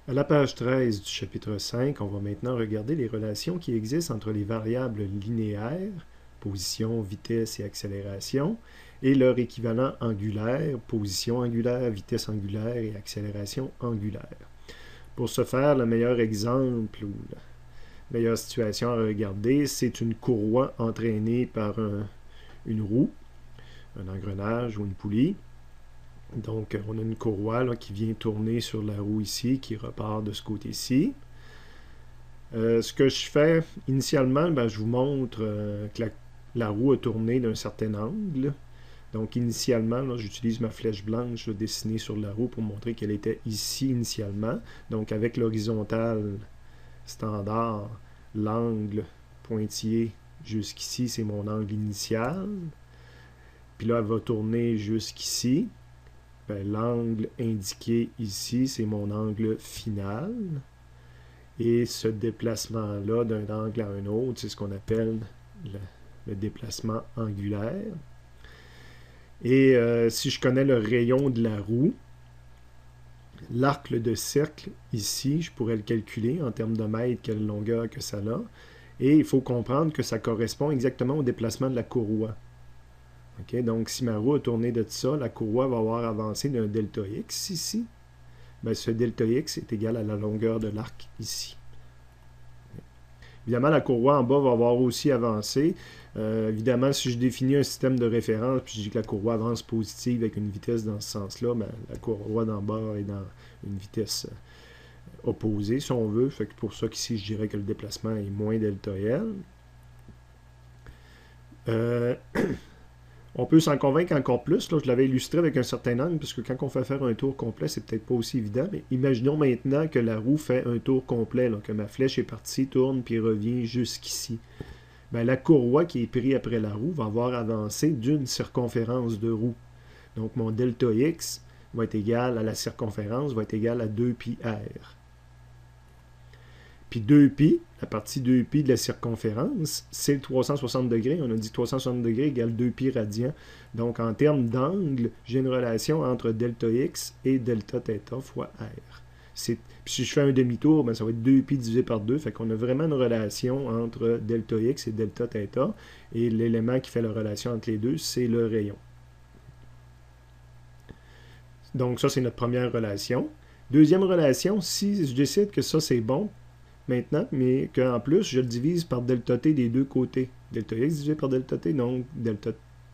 À la page 13 du chapitre 5, on va maintenant regarder les relations qui existent entre les variables linéaires, position, vitesse et accélération, et leur équivalent angulaire, position angulaire, vitesse angulaire et accélération angulaire. Pour ce faire, le meilleur exemple ou la meilleure situation à regarder, c'est une courroie entraînée par une roue, un engrenage ou une poulie. Donc, on a une courroie là, qui vient tourner sur la roue ici, qui repart de ce côté-ci. Ce que je fais initialement, je vous montre que la roue a tourné d'un certain angle. Donc, initialement, j'utilise ma flèche blanche dessinée sur la roue pour montrer qu'elle était ici initialement. Donc, avec l'horizontale standard, l'angle pointillé jusqu'ici, c'est mon angle initial. Puis là, elle va tourner jusqu'ici. L'angle indiqué ici, c'est mon angle final. Et ce déplacement-là d'un angle à un autre, c'est ce qu'on appelle le déplacement angulaire. Et si je connais le rayon de la roue, l'arc de cercle ici, je pourrais le calculer en termes de mètres, quelle longueur que ça a. Et il faut comprendre que ça correspond exactement au déplacement de la courroie. Okay, donc, si ma roue a tourné de ça, la courroie va avoir avancé d'un delta x ici. Ce delta x est égal à la longueur de l'arc ici. Évidemment, la courroie en bas va avoir aussi avancé. Évidemment, si je définis un système de référence, puis je dis que la courroie avance positive avec une vitesse dans ce sens-là, la courroie d'en bas est dans une vitesse opposée, si on veut. Fait que pour ça qu'ici, je dirais que le déplacement est moins delta L. On peut s'en convaincre encore plus. Là, je l'avais illustré avec un certain angle, parce que quand on fait faire un tour complet, c'est peut-être pas aussi évident. Mais imaginons maintenant que la roue fait un tour complet, là, que ma flèche est partie, tourne, puis revient jusqu'ici. La courroie qui est prise après la roue va avoir avancé d'une circonférence de roue. Donc, mon delta x va être égal à la circonférence, va être égal à 2πr. Puis 2π, la partie 2π de la circonférence, c'est le 360 degrés. On a dit 360 degrés égale 2π radians. Donc, en termes d'angle, j'ai une relation entre delta x et delta θ fois r. Puis si je fais un demi-tour, ça va être 2π divisé par 2. Fait qu'on a vraiment une relation entre delta x et delta θ. Et l'élément qui fait la relation entre les deux, c'est le rayon. Donc, ça, c'est notre première relation. Deuxième relation, si je décide que ça, c'est bon, maintenant, mais qu'en plus, je le divise par delta t des deux côtés. Delta x divisé par delta t, donc delta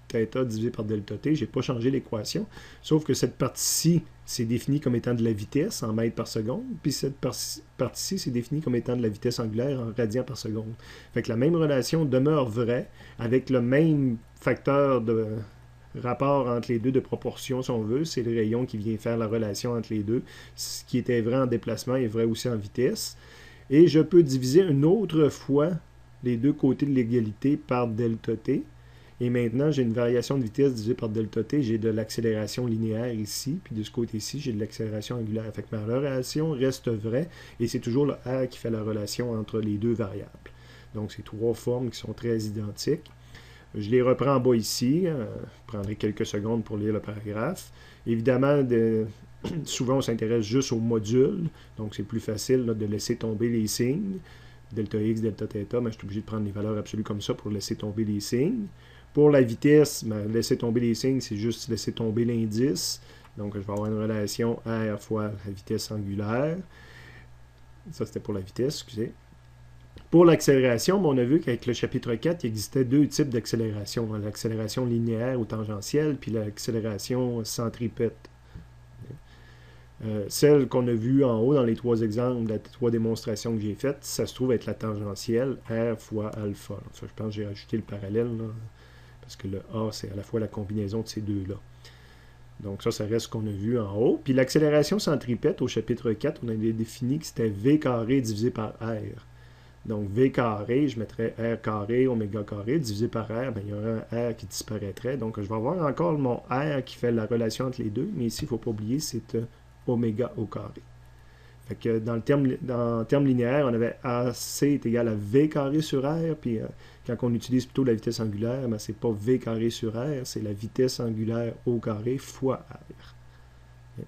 θ divisé par delta t. Je n'ai pas changé l'équation, sauf que cette partie-ci, c'est défini comme étant de la vitesse en mètres par seconde, puis cette partie-ci, c'est défini comme étant de la vitesse angulaire en radians par seconde. Fait que la même relation demeure vraie, avec le même facteur de rapport entre les deux de proportion, si on veut. C'est le rayon qui vient faire la relation entre les deux. Ce qui était vrai en déplacement est vrai aussi en vitesse. Et je peux diviser une autre fois les deux côtés de l'égalité par delta t. Et maintenant, j'ai une variation de vitesse divisée par delta t. J'ai de l'accélération linéaire ici, puis de ce côté-ci, j'ai de l'accélération angulaire. Fait que ma relation reste vraie, et c'est toujours le R qui fait la relation entre les deux variables. Donc, c'est trois formes qui sont très identiques. Je les reprends en bas ici. Je prendrai quelques secondes pour lire le paragraphe. Évidemment, souvent, on s'intéresse juste au module, donc c'est plus facile là, de laisser tomber les signes. Delta x, delta θ, je suis obligé de prendre les valeurs absolues comme ça pour laisser tomber les signes. Pour la vitesse, laisser tomber les signes, c'est juste laisser tomber l'indice. Donc, je vais avoir une relation R fois la vitesse angulaire. Ça, c'était pour la vitesse, excusez. Pour l'accélération, on a vu qu'avec le chapitre 4, il existait deux types d'accélération. L'accélération linéaire ou tangentielle, puis l'accélération centripète. Celle qu'on a vue en haut dans les trois exemples, les trois démonstrations que j'ai faites, ça se trouve être la tangentielle R fois alpha. Ça, je pense que j'ai rajouté le parallèle, là, parce que le A, c'est à la fois la combinaison de ces deux-là. Donc ça reste ce qu'on a vu en haut. Puis l'accélération centripète, au chapitre 4, on avait défini que c'était V carré divisé par R. Donc V carré, je mettrais R carré, oméga carré, divisé par R, il y aurait un R qui disparaîtrait. Donc je vais avoir encore mon R qui fait la relation entre les deux, mais ici, il ne faut pas oublier, c'est oméga au carré. Fait que dans le terme linéaire, on avait AC est égal à V carré sur R, puis quand on utilise plutôt la vitesse angulaire, c'est pas V carré sur R, c'est la vitesse angulaire au carré fois R.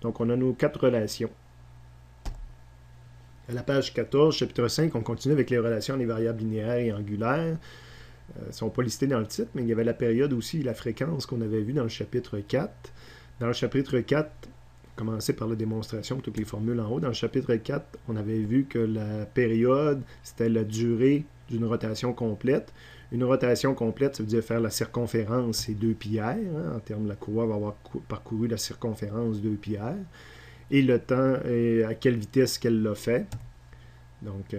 Donc on a nos quatre relations. À la page 14, chapitre 5, on continue avec les relations des variables linéaires et angulaires. Ils ne sont pas listés dans le titre, mais il y avait la période aussi, la fréquence qu'on avait vue dans le chapitre 4. Dans le chapitre 4, on commençait par la démonstration, toutes les formules en haut. Dans le chapitre 4, on avait vu que la période, c'était la durée d'une rotation complète. Une rotation complète, ça veut dire faire la circonférence, c'est 2πr. En termes de la courroie, va avoir parcouru la circonférence 2πr. Et le temps, et à quelle vitesse qu'elle l'a fait. Donc,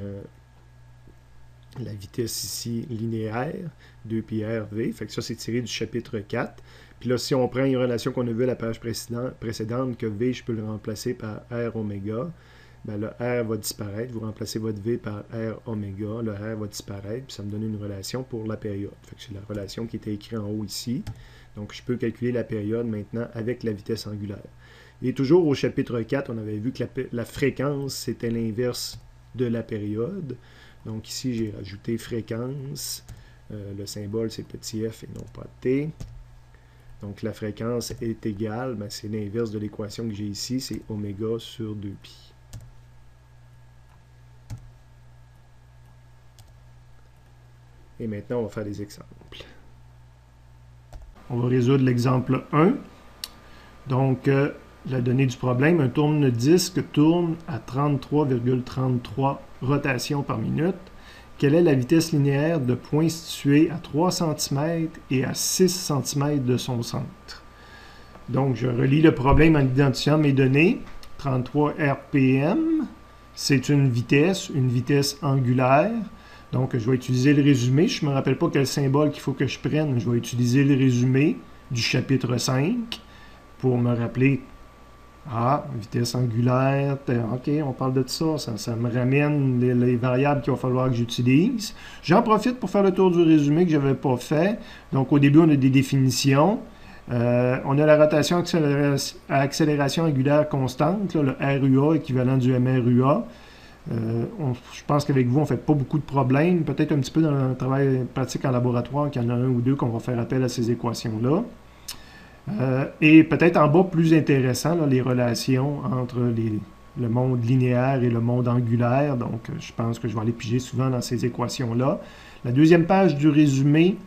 la vitesse ici linéaire, 2πrv. Fait que ça, c'est tiré du chapitre 4. Puis là, si on prend une relation qu'on a vue à la page précédente, que V, je peux le remplacer par R oméga, ben le R va disparaître. Vous remplacez votre V par R oméga, le R va disparaître, puis ça me donne une relation pour la période. Fait que c'est la relation qui était écrite en haut ici. Donc, je peux calculer la période maintenant avec la vitesse angulaire. Et toujours au chapitre 4, on avait vu que la fréquence, c'était l'inverse de la période. Donc ici, j'ai rajouté fréquence. Le symbole, c'est petit f et non pas t. Donc la fréquence est égale, ben, c'est l'inverse de l'équation que j'ai ici, c'est oméga sur 2π. Et maintenant, on va faire des exemples. On va résoudre l'exemple 1. Donc, la donnée du problème, un tourne-disque tourne à 33,33 rotations par minute. Quelle est la vitesse linéaire de points situés à 3 cm et à 6 cm de son centre? Donc, je relis le problème en identifiant mes données. 33 RPM, c'est une vitesse angulaire. Donc, je vais utiliser le résumé. Je ne me rappelle pas quel symbole qu'il faut que je prenne. Je vais utiliser le résumé du chapitre 5 pour me rappeler. Ah, vitesse angulaire, ok, on parle de ça, ça me ramène les variables qu'il va falloir que j'utilise. J'en profite pour faire le tour du résumé que je n'avais pas fait. Donc, au début, on a des définitions. On a la rotation à accélération angulaire constante, là, le RUA équivalent du MRUA. Je pense qu'avec vous, on ne fait pas beaucoup de problèmes. Peut-être un petit peu dans le travail pratique en laboratoire, qu'il y en a un ou deux qu'on va faire appel à ces équations-là. Et peut-être en bas, plus intéressant, là, les relations entre le monde linéaire et le monde angulaire. Donc, je pense que je vais aller piger souvent dans ces équations-là. La deuxième page du résumé,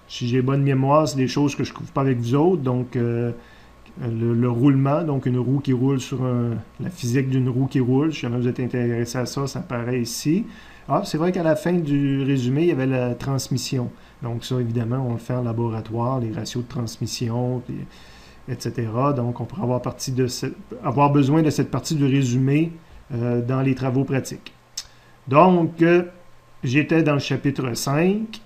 si j'ai bonne mémoire, c'est des choses que je ne couvre pas avec vous autres. Donc, le roulement, donc une roue qui roule sur la physique d'une roue qui roule. Si jamais vous êtes intéressé à ça, ça apparaît ici. Ah, c'est vrai qu'à la fin du résumé, il y avait la transmission. Donc ça, évidemment, on le fait en laboratoire, les ratios de transmission, etc. Donc, on pourrait avoir besoin de cette partie du résumé dans les travaux pratiques. Donc, j'étais dans le chapitre 5.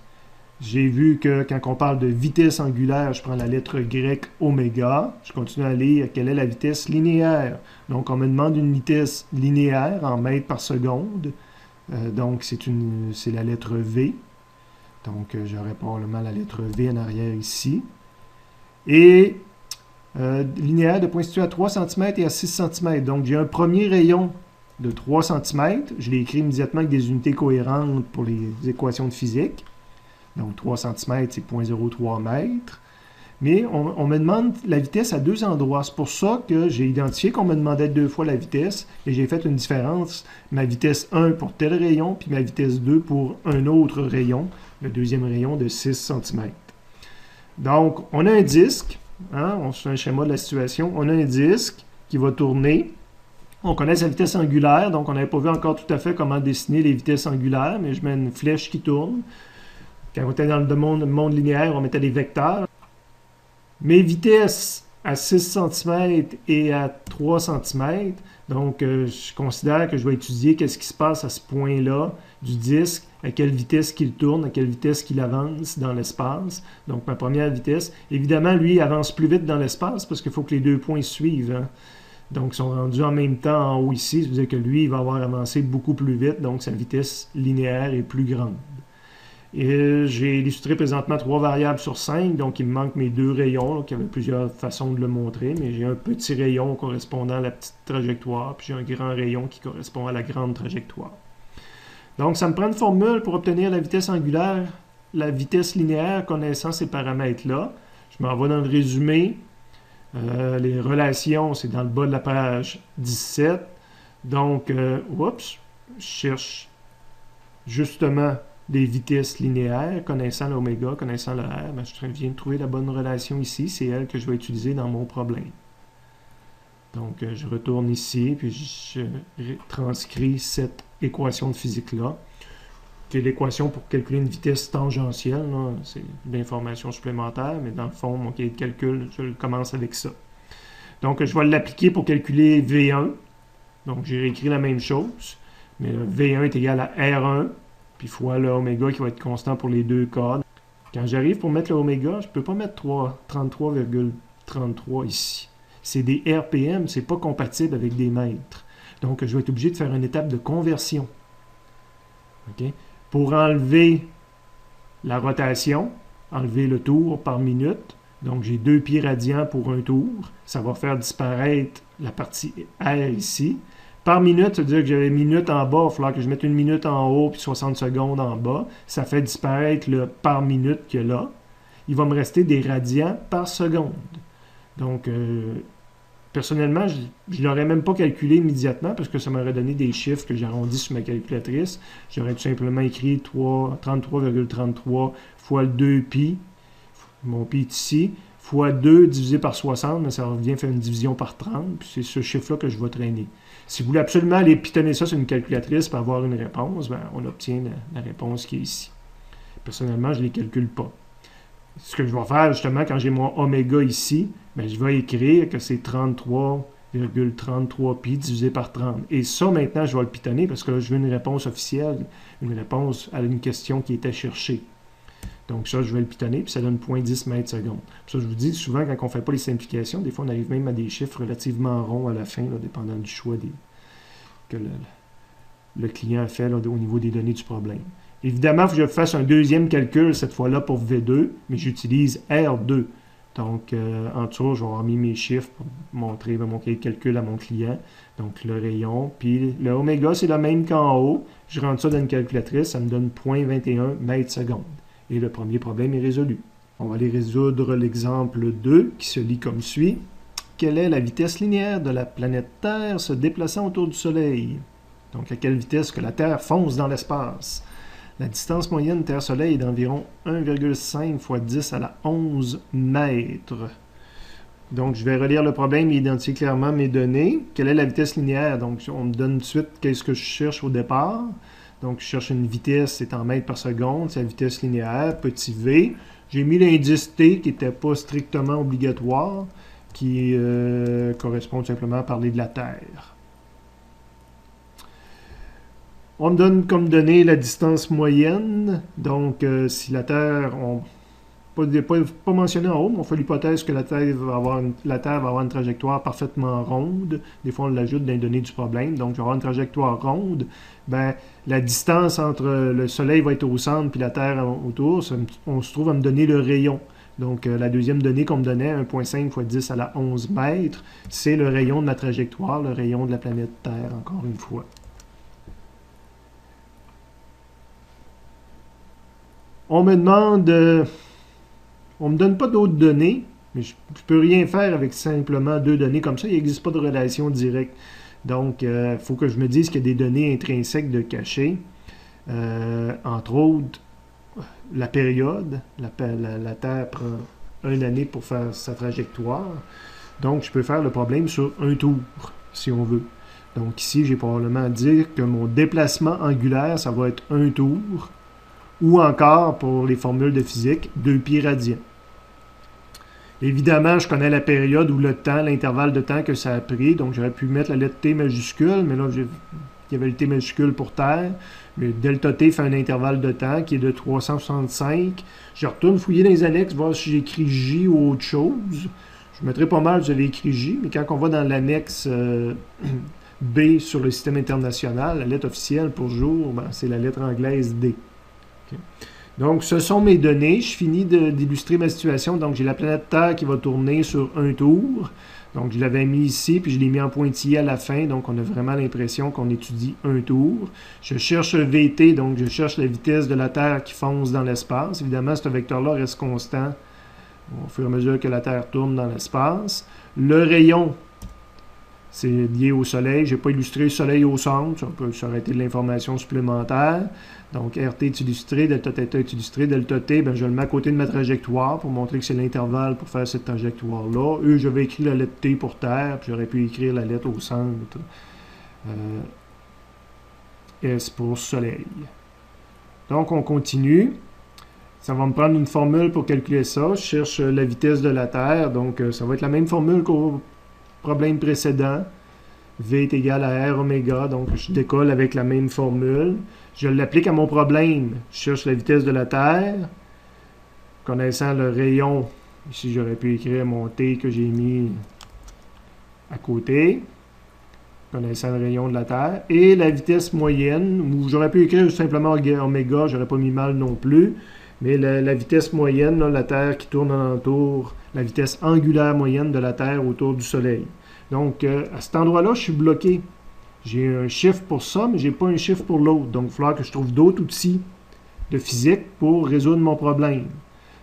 J'ai vu que quand on parle de vitesse angulaire, je prends la lettre grecque oméga. Je continue à lire quelle est la vitesse linéaire. Donc, on me demande une vitesse linéaire en mètres par seconde. Donc, c'est la lettre V. Donc, j'aurai probablement la lettre V en arrière ici. Et linéaire de points situés à 3 cm et à 6 cm. Donc, j'ai un premier rayon de 3 cm. Je l'ai écrit immédiatement avec des unités cohérentes pour les équations de physique. Donc, 3 cm, c'est 0,03 mètres. Mais on me demande la vitesse à deux endroits. C'est pour ça que j'ai identifié qu'on me demandait deux fois la vitesse et j'ai fait une différence. Ma vitesse 1 pour tel rayon, puis ma vitesse 2 pour un autre rayon, le deuxième rayon de 6 cm. Donc, on a un disque. On fait un schéma de la situation. On a un disque qui va tourner. On connaît sa vitesse angulaire, donc on n'avait pas vu encore tout à fait comment dessiner les vitesses angulaires, mais je mets une flèche qui tourne. Quand on était dans le monde linéaire, on mettait des vecteurs. Mes vitesses à 6 cm et à 3 cm, donc je considère que je vais étudier qu'est-ce qui se passe à ce point-là du disque, à quelle vitesse qu'il tourne, à quelle vitesse qu'il avance dans l'espace. Donc ma première vitesse, évidemment, lui, il avance plus vite dans l'espace parce qu'il faut que les deux points suivent. Donc, ils sont rendus en même temps en haut ici, ça veut dire que lui, il va avoir avancé beaucoup plus vite, donc sa vitesse linéaire est plus grande. Et j'ai illustré présentement 3 variables sur 5, donc il me manque mes 2 rayons, donc il y avait plusieurs façons de le montrer, mais j'ai un petit rayon correspondant à la petite trajectoire, puis j'ai un grand rayon qui correspond à la grande trajectoire. Donc ça me prend une formule pour obtenir la vitesse angulaire, la vitesse linéaire connaissant ces paramètres-là. Je m'en vais dans le résumé. Les relations, c'est dans le bas de la page 17. Donc, oups, je cherche justement des vitesses linéaires, connaissant l'oméga, connaissant le R, ben, je viens de trouver la bonne relation ici, c'est elle que je vais utiliser dans mon problème. Donc, je retourne ici, puis je transcris cette équation de physique-là, qui est l'équation pour calculer une vitesse tangentielle. C'est de l'information supplémentaire, mais dans le fond, mon cahier de calcul, je commence avec ça. Donc, je vais l'appliquer pour calculer V1. Donc, j'ai réécrit la même chose, mais V1 est égal à R1, puis fois le oméga qui va être constant pour les deux cas. Quand j'arrive pour mettre le oméga, je ne peux pas mettre 33,33 ici. C'est des RPM, c'est pas compatible avec des mètres. Donc, je vais être obligé de faire une étape de conversion. Okay? Pour enlever la rotation, enlever le tour par minute, donc j'ai 2 pieds radians pour un tour, ça va faire disparaître la partie R ici. Par minute, ça veut dire que j'avais minute en bas, il va falloir que je mette une minute en haut puis 60 secondes en bas. Ça fait disparaître le par minute qu'il y a là. Il va me rester des radians par seconde. Donc, personnellement, je ne l'aurais même pas calculé immédiatement parce que ça m'aurait donné des chiffres que j'arrondis sur ma calculatrice. J'aurais tout simplement écrit 33,33 fois le 2pi, mon pi est ici, fois 2 divisé par 60, mais ça revient faire une division par 30, puis c'est ce chiffre-là que je vais traîner. Si vous voulez absolument aller pitonner ça sur une calculatrice pour avoir une réponse, ben, on obtient la réponse qui est ici. Personnellement, je ne les calcule pas. Ce que je vais faire, justement, quand j'ai mon oméga ici, ben, je vais écrire que c'est 33,33 pi divisé par 30. Et ça, maintenant, je vais le pitonner parce que là, je veux une réponse officielle, une réponse à une question qui était cherchée. Donc ça, je vais le pitonner, puis ça donne 0,10 mètres secondes. Ça, je vous dis, souvent, quand on ne fait pas les simplifications, des fois, on arrive même à des chiffres relativement ronds à la fin, là, dépendant du choix que le client a fait là, au niveau des données du problème. Évidemment, il faut que je fasse un deuxième calcul, cette fois-là pour V2, mais j'utilise R2. Donc, en dessous, je vais avoir mis mes chiffres pour montrer mon cahier de calcul à mon client. Donc, le rayon, puis le oméga, c'est le même qu'en haut. Je rentre ça dans une calculatrice, ça me donne 0,21 mètres secondes. Et le premier problème est résolu. On va aller résoudre l'exemple 2 qui se lit comme suit. Quelle est la vitesse linéaire de la planète Terre se déplaçant autour du Soleil? Donc, à quelle vitesse que la Terre fonce dans l'espace? La distance moyenne Terre-Soleil est d'environ 1,5 fois 10 à la 11 mètres. Donc, je vais relire le problème et identifier clairement mes données. Quelle est la vitesse linéaire? Donc, on me donne tout de suite qu'est-ce que je cherche au départ. Donc, je cherche une vitesse, c'est en mètres par seconde, c'est la vitesse linéaire, petit v. J'ai mis l'indice t qui n'était pas strictement obligatoire, qui correspond simplement à parler de la Terre. On me donne comme donnée la distance moyenne. Donc, si la Terre, pas mentionné en haut, mais on fait l'hypothèse que la Terre va avoir une trajectoire parfaitement ronde. Des fois, on l'ajoute dans les données du problème. Donc, je vais avoir une trajectoire ronde. Ben, la distance entre le Soleil va être au centre puis la Terre autour, on se trouve à me donner le rayon. Donc, la deuxième donnée qu'on me donnait, 1,5 fois 10 à la 11 mètres, c'est le rayon de la trajectoire, le rayon de la planète Terre, encore une fois. On me demande... on ne me donne pas d'autres données, mais je ne peux rien faire avec simplement 2 données comme ça. Il n'existe pas de relation directe. Donc, il faut que je me dise qu'il y a des données intrinsèques de cachées. Entre autres, la période. La Terre prend une année pour faire sa trajectoire. Donc, je peux faire le problème sur un tour, si on veut. Donc, ici, j'ai probablement à dire que mon déplacement angulaire, ça va être un tour. Ou encore, pour les formules de physique, 2 pieds radians. Évidemment, je connais la période ou le temps, l'intervalle de temps que ça a pris. Donc, j'aurais pu mettre la lettre T majuscule, mais là, il y avait le T majuscule pour Terre. Le delta T fait un intervalle de temps qui est de 365. Je retourne fouiller dans les annexes, voir si j'ai écrit J ou autre chose. Je mettrai pas mal, vous avez écrit J, mais quand on va dans l'annexe B sur le système international, la lettre officielle pour jour, ben, c'est la lettre anglaise D. Okay. Donc, ce sont mes données. Je finis d'illustrer ma situation. Donc, j'ai la planète Terre qui va tourner sur un tour. Donc, je l'avais mis ici, puis je l'ai mis en pointillé à la fin. Donc, on a vraiment l'impression qu'on étudie un tour. Je cherche VT, donc je cherche la vitesse de la Terre qui fonce dans l'espace. Évidemment, ce vecteur-là reste constant au fur et à mesure que la Terre tourne dans l'espace. Le rayon, c'est lié au soleil. Je n'ai pas illustré le soleil au centre, ça aurait été de l'information supplémentaire. Donc, RT est illustré, delta θ est illustré, delta t, ben, je le mets à côté de ma trajectoire pour montrer que c'est l'intervalle pour faire cette trajectoire-là. Eux, je vais écrire la lettre T pour terre, puis j'aurais pu écrire la lettre au centre. S pour soleil. Donc, on continue. Ça va me prendre une formule pour calculer ça. Je cherche la vitesse de la Terre. Donc, ça va être la même formule qu'au problème précédent. V est égal à R oméga. Donc, je décolle avec la même formule. Je l'applique à mon problème. Je cherche la vitesse de la Terre. Connaissant le rayon, ici, j'aurais pu écrire mon T que j'ai mis à côté. Connaissant le rayon de la Terre. Et la vitesse moyenne, où j'aurais pu écrire simplement oméga, j'aurais pas mis mal non plus. Mais la vitesse moyenne, là, la Terre qui tourne alentour, la vitesse angulaire moyenne de la Terre autour du Soleil. Donc, à cet endroit-là, je suis bloqué. J'ai un chiffre pour ça, mais je n'ai pas un chiffre pour l'autre. Donc, il va falloir que je trouve d'autres outils de physique pour résoudre mon problème.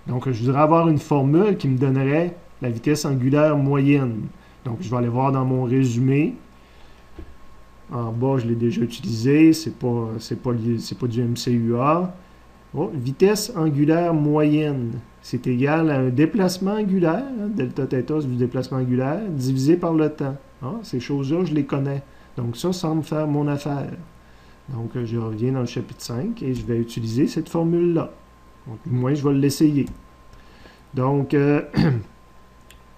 Donc, je voudrais avoir une formule qui me donnerait la vitesse angulaire moyenne. Donc, je vais aller voir dans mon résumé. En bas, je l'ai déjà utilisé. C'est pas du MCUA. Oh, vitesse angulaire moyenne, c'est égal à un déplacement angulaire, hein, delta θ, c'est du déplacement angulaire, divisé par le temps. Ah, ces choses-là, je les connais. Donc ça semble faire mon affaire. Donc je reviens dans le chapitre 5 et je vais utiliser cette formule-là. Donc du moins, je vais l'essayer. Donc,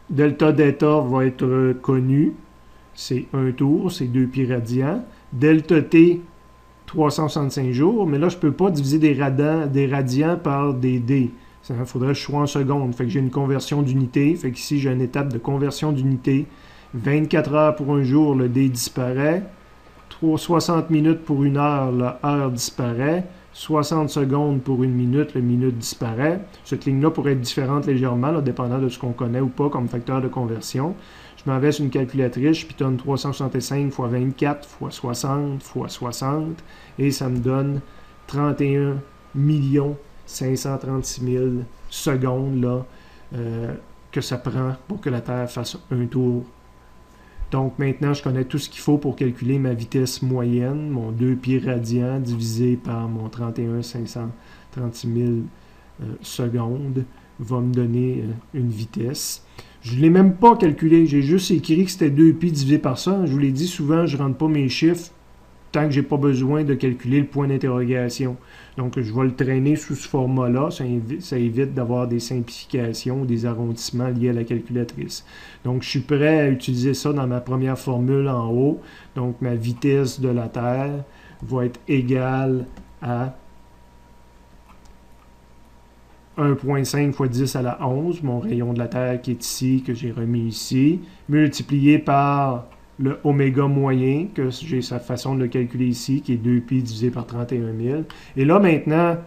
delta θ va être connu. C'est 1 tour, c'est 2 pi radians. Delta t, 365 jours, mais là, je ne peux pas diviser des radians par des d. Il faudrait que je sois en secondes. Fait que j'ai une conversion d'unité. Fait qu'ici, j'ai une étape de conversion d'unité. 24 heures pour un jour, le d disparaît. 60 minutes pour une heure, la heure disparaît. 60 secondes pour une minute, le minute disparaît. Cette ligne-là pourrait être différente légèrement, là, dépendant de ce qu'on connaît ou pas comme facteur de conversion. Je m'en vais sur une calculatrice, je pitonne 365 fois 24 fois 60 fois 60 et ça me donne 31 536 000 secondes là, que ça prend pour que la Terre fasse un tour. Donc maintenant, je connais tout ce qu'il faut pour calculer ma vitesse moyenne, mon 2 pi radians divisé par mon 31 536 000 secondes va me donner une vitesse. Je ne l'ai même pas calculé, j'ai juste écrit que c'était 2 pi divisé par ça. Je vous l'ai dit souvent, je ne rentre pas mes chiffres tant que je n'ai pas besoin de calculer le point d'interrogation. Donc je vais le traîner sous ce format-là, ça évite d'avoir des simplifications, des arrondissements liés à la calculatrice. Donc je suis prêt à utiliser ça dans ma première formule en haut. Donc ma vitesse de la Terre va être égale à 1,5 fois 10 à la 11, mon rayon de la Terre qui est ici, que j'ai remis ici, multiplié par le oméga moyen, que j'ai sa façon de le calculer ici, qui est 2pi divisé par 31 000. Et là, maintenant,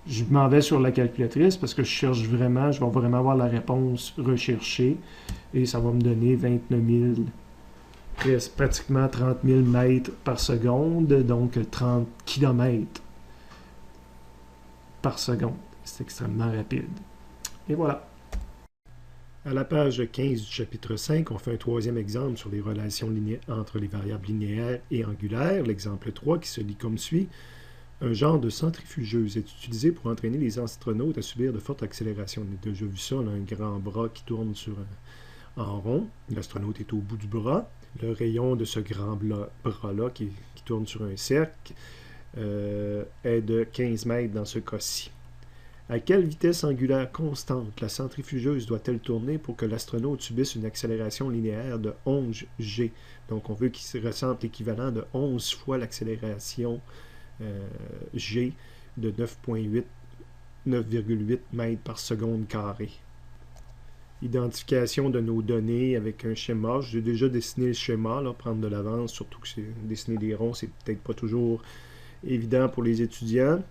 je m'en vais sur la calculatrice parce que je vais vraiment avoir la réponse recherchée. Et ça va me donner 29 000, pratiquement 30 000 mètres par seconde, donc 30 km par seconde. C'est extrêmement rapide. Et voilà. À la page 15 du chapitre 5, on fait un troisième exemple sur les relations entre les variables linéaires et angulaires. L'exemple 3 qui se lit comme suit. Un genre de centrifugeuse est utilisé pour entraîner les astronautes à subir de fortes accélérations. On a déjà vu ça, on a un grand bras qui tourne en rond. L'astronaute est au bout du bras. Le rayon de ce grand bras-là qui tourne sur un cercle est de 15 mètres dans ce cas-ci. À quelle vitesse angulaire constante la centrifugeuse doit-elle tourner pour que l'astronaute subisse une accélération linéaire de 11 g? Donc, on veut qu'il ressemble l'équivalent de 11 fois l'accélération g de 9,8 mètres par seconde carrée. Identification de nos données avec un schéma. J'ai déjà dessiné le schéma, là, prendre de l'avance, surtout que dessiner des ronds, c'est peut-être pas toujours évident pour les étudiants.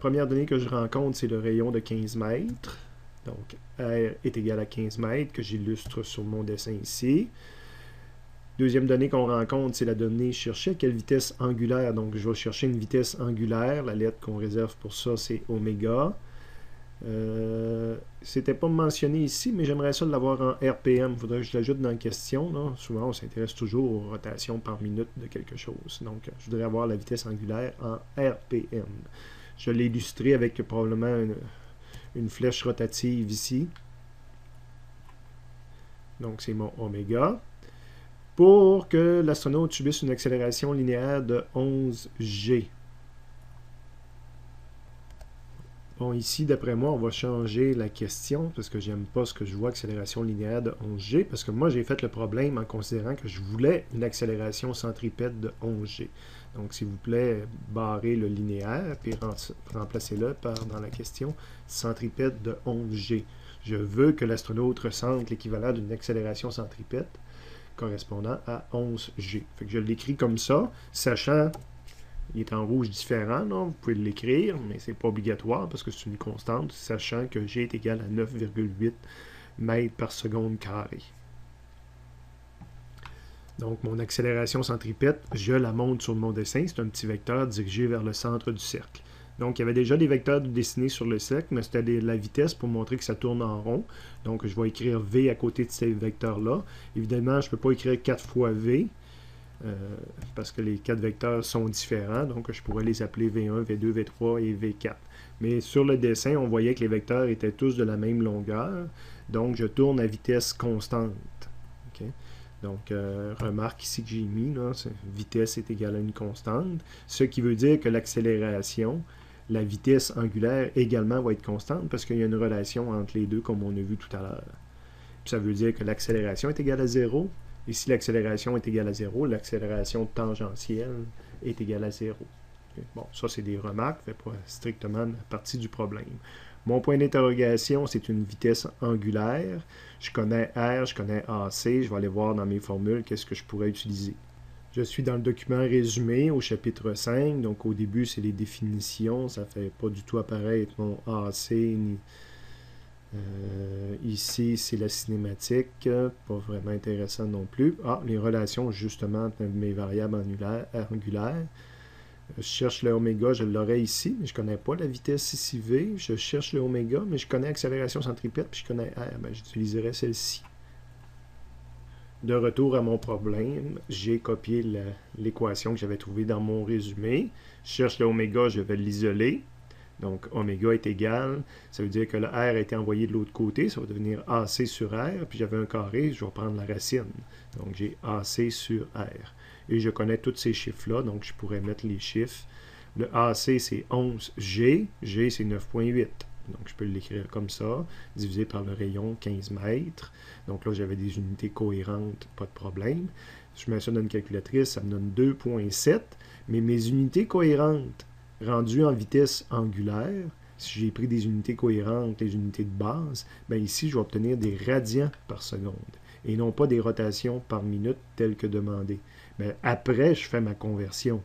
Première donnée que je rencontre, c'est le rayon de 15 mètres. Donc, R est égal à 15 mètres, que j'illustre sur mon dessin ici. Deuxième donnée qu'on rencontre, c'est la donnée cherchée à quelle vitesse angulaire. Donc, je vais chercher une vitesse angulaire. La lettre qu'on réserve pour ça, c'est oméga. C'était pas mentionné ici, mais j'aimerais ça l'avoir en RPM. Il faudrait que je l'ajoute dans la question. Là. Souvent, on s'intéresse toujours aux rotations par minute de quelque chose. Donc, je voudrais avoir la vitesse angulaire en RPM. Je l'ai illustré avec probablement une flèche rotative ici. Donc, c'est mon oméga. Pour que l'astronaute subisse une accélération linéaire de 11 g. Bon, ici, d'après moi, on va changer la question parce que j'aime pas ce que je vois, accélération linéaire de 11 g, parce que moi, j'ai fait le problème en considérant que je voulais une accélération centripète de 11 g. Donc, s'il vous plaît, barrez le linéaire et remplacez-le par, dans la question, centripète de 11 g. Je veux que l'astronaute ressente l'équivalent d'une accélération centripète correspondant à 11 g. Fait que je l'écris comme ça, sachant... Il est en rouge différent, là. Vous pouvez l'écrire, mais c'est pas obligatoire parce que c'est une constante, sachant que G est égal à 9,8 mètres par seconde carré. Donc, mon accélération centripète, je la montre sur mon dessin. C'est un petit vecteur dirigé vers le centre du cercle. Donc, il y avait déjà des vecteurs dessinés sur le cercle, mais c'était la vitesse pour montrer que ça tourne en rond. Donc, je vais écrire V à côté de ces vecteurs-là. Évidemment, je ne peux pas écrire 4 fois V. Parce que les 4 vecteurs sont différents, donc je pourrais les appeler V1, V2, V3 et V4. Mais sur le dessin, on voyait que les vecteurs étaient tous de la même longueur, donc je tourne à vitesse constante. Okay? Donc, remarque ici que j'ai mis, là, vitesse est égale à une constante, ce qui veut dire que l'accélération, la vitesse angulaire également va être constante, parce qu'il y a une relation entre les deux, comme on a vu tout à l'heure. Ça veut dire que l'accélération est égale à 0, et si l'accélération est égale à 0, l'accélération tangentielle est égale à 0. Bon, ça, c'est des remarques, ça ne fait pas strictement partie du problème. Mon point d'interrogation, c'est une vitesse angulaire. Je connais R, je connais AC. Je vais aller voir dans mes formules qu'est-ce que je pourrais utiliser. Je suis dans le document résumé au chapitre 5. Donc, au début, c'est les définitions. Ça ne fait pas du tout apparaître mon AC ni... ici, c'est la cinématique, pas vraiment intéressant non plus. Ah, les relations justement entre mes variables angulaires. Je cherche le oméga, je l'aurai ici, mais je ne connais pas la vitesse ici V. Je cherche le oméga, mais je connais accélération centripète, puis je connais R. Ben, j'utiliserai celle-ci. De retour à mon problème, j'ai copié l'équation que j'avais trouvée dans mon résumé. Je cherche le oméga, je vais l'isoler. Donc, oméga est égal, ça veut dire que le R a été envoyé de l'autre côté, ça va devenir AC sur R, puis j'avais un carré, je vais prendre la racine. Donc, j'ai AC sur R. Et je connais tous ces chiffres-là, donc je pourrais mettre les chiffres. Le AC, c'est 11G, G, c'est 9,8. Donc, je peux l'écrire comme ça, divisé par le rayon 15 mètres. Donc là, j'avais des unités cohérentes, pas de problème. Je mets ça dans une calculatrice, ça me donne 2,7. Mais mes unités cohérentes, rendu en vitesse angulaire, si j'ai pris des unités cohérentes, les unités de base, bien ici, je vais obtenir des radians par seconde et non pas des rotations par minute telles que demandées. Mais après, je fais ma conversion.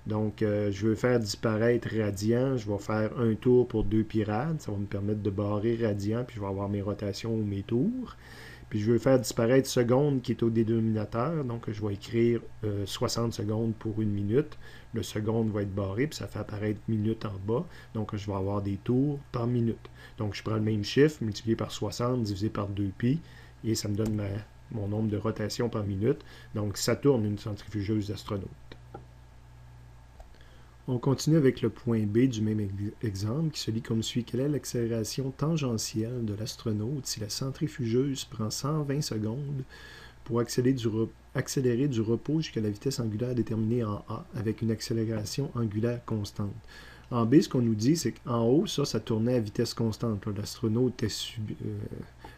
Donc, je veux faire disparaître radian, je vais faire un tour pour 2 pi rad, ça va me permettre de barrer radian, puis je vais avoir mes rotations ou mes tours. Puis je veux faire disparaître seconde qui est au dénominateur, donc je vais écrire 60 secondes pour une minute. Le seconde va être barré, puis ça fait apparaître minute en bas. Donc je vais avoir des tours par minute. Donc je prends le même chiffre, multiplié par 60, divisé par 2pi, et ça me donne mon nombre de rotations par minute. Donc ça tourne une centrifugeuse d'astronaute. On continue avec le point B du même exemple qui se lit comme suit. Quelle est l'accélération tangentielle de l'astronaute si la centrifugeuse prend 120 secondes pour accélérer du repos jusqu'à la vitesse angulaire déterminée en A avec une accélération angulaire constante? En B, ce qu'on nous dit, c'est qu'en haut, ça tournait à vitesse constante. L'astronaute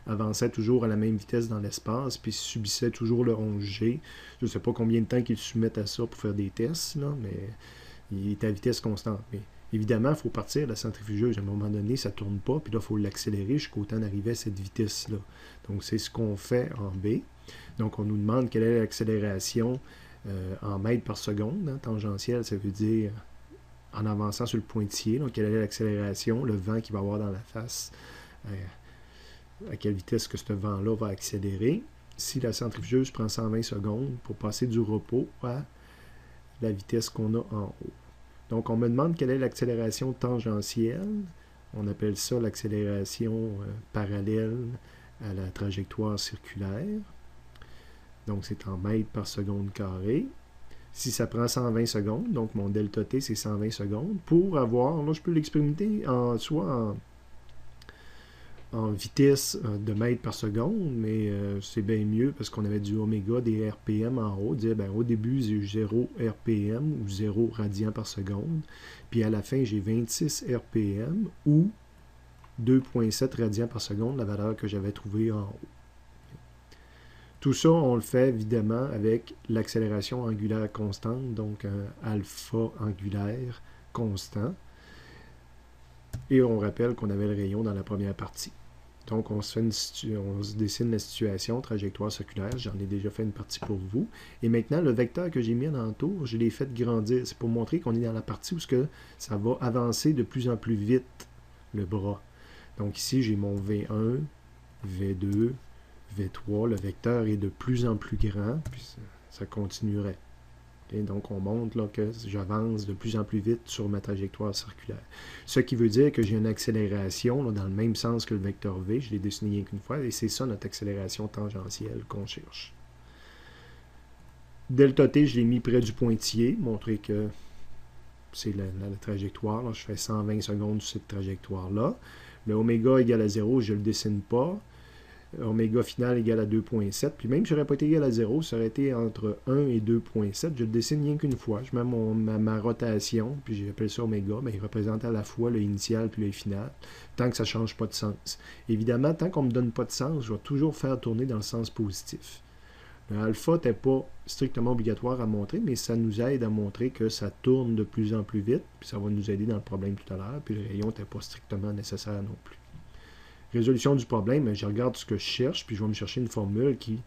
avançait toujours à la même vitesse dans l'espace, puis subissait toujours le 11G. Je ne sais pas combien de temps qu'ils soumettent à ça pour faire des tests, là, mais... il est à vitesse constante. Mais évidemment, il faut partir de la centrifugeuse. À un moment donné, ça ne tourne pas, puis là, il faut l'accélérer jusqu'au temps d'arriver à cette vitesse-là. Donc, c'est ce qu'on fait en B. Donc, on nous demande quelle est l'accélération en mètres par seconde. Hein, tangentielle, ça veut dire en avançant sur le pointillé. Donc, quelle est l'accélération, le vent qu'il va avoir dans la face, à quelle vitesse que ce vent-là va accélérer. Si la centrifugeuse prend 120 secondes pour passer du repos à la vitesse qu'on a en haut. Donc, on me demande quelle est l'accélération tangentielle. On appelle ça l'accélération parallèle à la trajectoire circulaire. Donc, c'est en mètres par seconde carré. Si ça prend 120 secondes, donc mon delta t, c'est 120 secondes, pour avoir, là, je peux l'expérimenter soit en vitesse de mètres par seconde, mais c'est bien mieux parce qu'on avait du oméga, des RPM en haut. Dire, ben, au début, j'ai 0 RPM ou 0 radians par seconde, puis à la fin, j'ai 26 RPM ou 2,7 radians par seconde, la valeur que j'avais trouvée en haut. Tout ça, on le fait évidemment avec l'accélération angulaire constante, donc un alpha angulaire constant. Et on rappelle qu'on avait le rayon dans la première partie. Donc, on se dessine la situation, trajectoire circulaire. J'en ai déjà fait une partie pour vous. Et maintenant, le vecteur que j'ai mis en entour, je l'ai fait grandir. C'est pour montrer qu'on est dans la partie où ça va avancer de plus en plus vite, le bras. Donc ici, j'ai mon V1, V2, V3. Le vecteur est de plus en plus grand, puis ça continuerait. Et donc, on montre là, que j'avance de plus en plus vite sur ma trajectoire circulaire. Ce qui veut dire que j'ai une accélération là, dans le même sens que le vecteur V. Je l'ai dessiné qu'une fois, et c'est ça notre accélération tangentielle qu'on cherche. Delta t, je l'ai mis près du pointillé, montrer que c'est la trajectoire. Là. Je fais 120 secondes sur cette trajectoire-là. Le oméga égale à 0, je ne le dessine pas. Oméga final égale à 2,7. Puis même si ça n'aurait pas été égal à 0, ça aurait été entre 1 et 2,7. Je le dessine rien qu'une fois. Je mets ma rotation, puis j'appelle ça oméga. Mais il représente à la fois le initial puis le final, tant que ça ne change pas de sens. Évidemment, tant qu'on ne me donne pas de sens, je vais toujours faire tourner dans le sens positif. Le alpha n'était pas strictement obligatoire à montrer, mais ça nous aide à montrer que ça tourne de plus en plus vite, puis ça va nous aider dans le problème tout à l'heure, puis le rayon n'était pas strictement nécessaire non plus. Résolution du problème, je regarde ce que je cherche, puis je vais me chercher une formule qui,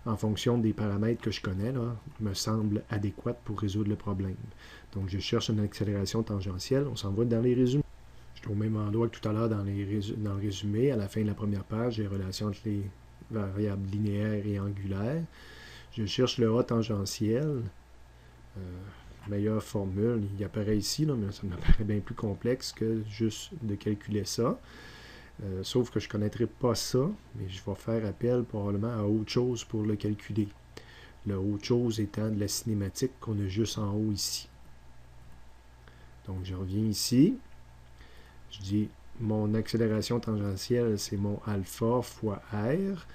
en fonction des paramètres que je connais, là, me semble adéquate pour résoudre le problème. Donc, je cherche une accélération tangentielle. On s'en va dans les résumés. Je suis au même endroit que tout à l'heure dans le résumé. À la fin de la première page, j'ai les relations entre les variables linéaires et angulaires. Je cherche le A tangentiel. Meilleure formule, il apparaît ici, là, mais ça me paraît bien plus complexe que juste de calculer ça. Sauf que je ne connaîtrai pas ça, mais je vais faire appel probablement à autre chose pour le calculer. Le autre chose étant de la cinématique qu'on a juste en haut ici. Donc je reviens ici. Je dis mon accélération tangentielle, c'est mon alpha fois r.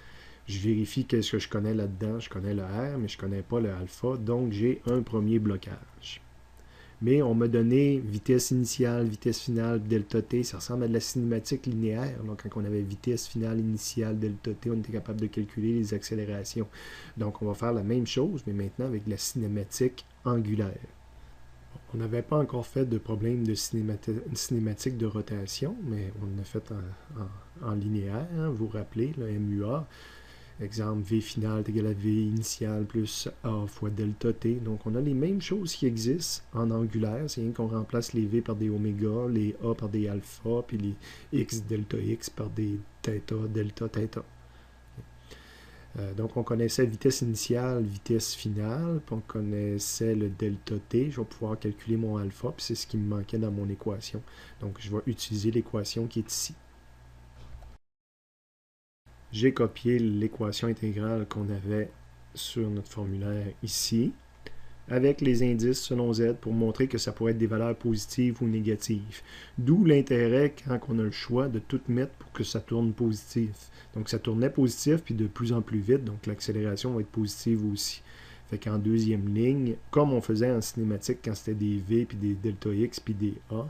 Je vérifie qu'est-ce que je connais là-dedans. Je connais le r, mais je ne connais pas le alpha. Donc j'ai un premier blocage. Mais on m'a donné vitesse initiale, vitesse finale, delta t. Ça ressemble à de la cinématique linéaire. Là, quand on avait vitesse finale, initiale, delta t, on était capable de calculer les accélérations. Donc, on va faire la même chose, mais maintenant avec de la cinématique angulaire. On n'avait pas encore fait de problème de cinématique de rotation, mais on l'a fait en linéaire. Hein, vous vous rappelez, le MUA. Exemple, V final est égal à V initial plus A fois delta t. Donc, on a les mêmes choses qui existent en angulaire. C'est rien qu'on remplace les V par des oméga, les A par des alpha, puis les X delta X par des θ delta θ. Donc, on connaissait vitesse initiale, vitesse finale, puis on connaissait le delta t. Je vais pouvoir calculer mon alpha, puis c'est ce qui me manquait dans mon équation. Donc, je vais utiliser l'équation qui est ici. J'ai copié l'équation intégrale qu'on avait sur notre formulaire ici, avec les indices selon Z pour montrer que ça pourrait être des valeurs positives ou négatives. D'où l'intérêt, quand on a le choix, de tout mettre pour que ça tourne positif. Donc ça tournait positif, puis de plus en plus vite, donc l'accélération va être positive aussi. Fait qu'en deuxième ligne, comme on faisait en cinématique quand c'était des V, puis des delta X, puis des A,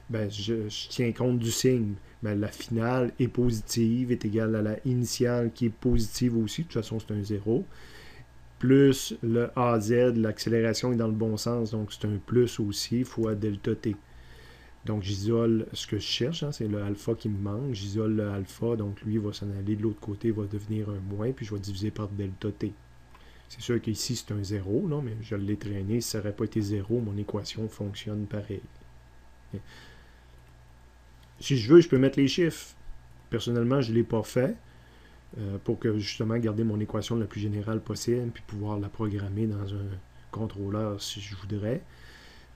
ben, je tiens compte du signe. Ben, la finale est positive, est égale à la initiale qui est positive aussi. De toute façon, c'est un 0. Plus le AZ, l'accélération est dans le bon sens, donc c'est un plus aussi, fois delta t. Donc, j'isole ce que je cherche, hein, c'est le alpha qui me manque. J'isole le alpha, donc lui va s'en aller de l'autre côté, va devenir un moins, puis je vais diviser par delta t. C'est sûr qu'ici, c'est un 0, là, mais je l'ai traîné. Si ça n'aurait pas été 0, mon équation fonctionne pareil. Si je veux, je peux mettre les chiffres. Personnellement, je ne l'ai pas fait pour que justement garder mon équation la plus générale possible puis pouvoir la programmer dans un contrôleur si je voudrais.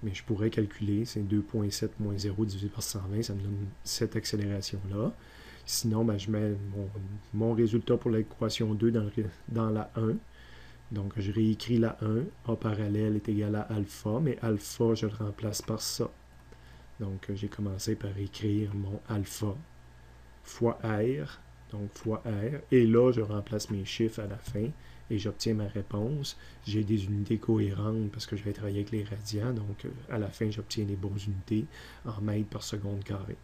mais je pourrais calculer, c'est 2,7 moins 0 divisé par 120, ça me donne cette accélération-là. Sinon, je mets mon résultat pour l'équation 2 dans la 1. Donc, je réécris la 1. A parallèle est égal à alpha, mais alpha, je le remplace par ça. Donc, j'ai commencé par écrire mon alpha fois R, donc fois R. Et là, je remplace mes chiffres à la fin et j'obtiens ma réponse. J'ai des unités cohérentes parce que je vais travailler avec les radians. Donc, à la fin, j'obtiens les bonnes unités en mètres par seconde carré.